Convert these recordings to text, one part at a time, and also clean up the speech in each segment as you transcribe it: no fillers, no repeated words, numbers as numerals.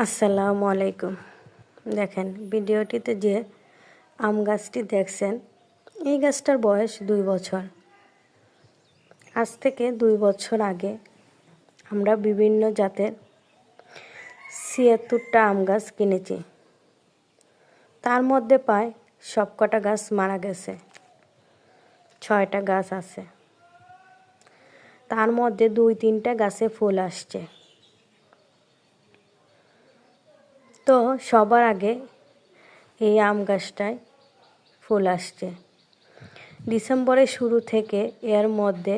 আসসালামু আলাইকুম। দেখেন ভিডিওটিতে যে আম গাছটি দেখছেন, এই গাছটার বয়স 2 বছর। আজ থেকে 2 বছর আগে আমরা বিভিন্ন জাতের 76টা আম গাছ কিনেছি। তার মধ্যে প্রায় সবকটা গাছ মারা গেছে, 6টা গাছ আছে। তার মধ্যে 2-3টা গাছে ফুল আসছে। তো সবার আগে এই আম গাছটায় ফুল আসছে। ডিসেম্বরের শুরু থেকে এর মধ্যে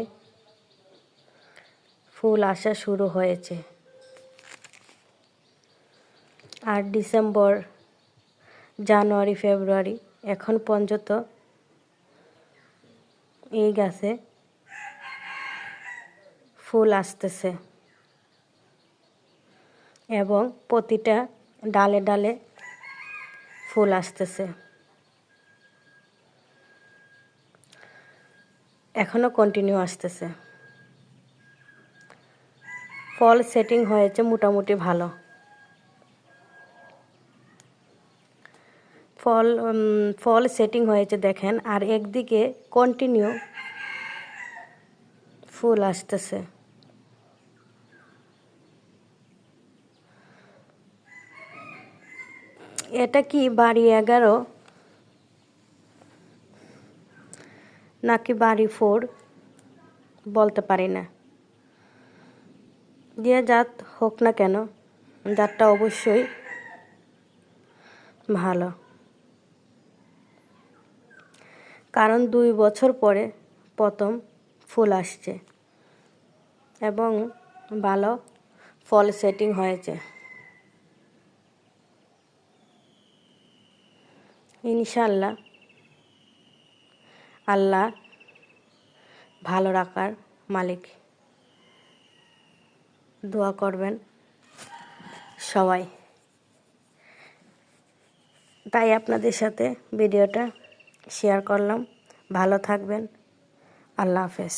ফুল আসা শুরু হয়েছে। আর ডিসেম্বর, জানুয়ারি, ফেব্রুয়ারি এখন পর্যন্ত এই গাছে ফুল আসতেছে এবং প্রতিটা ডালে ডালে ফুল আসতেছে। এখনো কন্টিনিউ আসতেছে। ফল সেটিং হয়েছে মোটামুটি ভালো। ফল সেটিং হয়েছে দেখেন, আর একদিকে কন্টিনিউ ফুল আসতেছে। এটা কি বাড়ি 11 নাকি বাড়ি 4 বলতে পারি না। যে জাত হোক না কেন, জাতটা অবশ্যই ভালো, কারণ 2 বছর পরে প্রথম ফুল আসছে এবং ভালো ফল সেটিং হয়েছে। ইনশাআল্লাহ আল্লাহ ভালো রাখার মালিক। দোয়া করবেন সবাই। তাই আপনাদের সাথে ভিডিওটা শেয়ার করলাম। ভালো থাকবেন। আল্লাহ হাফেজ।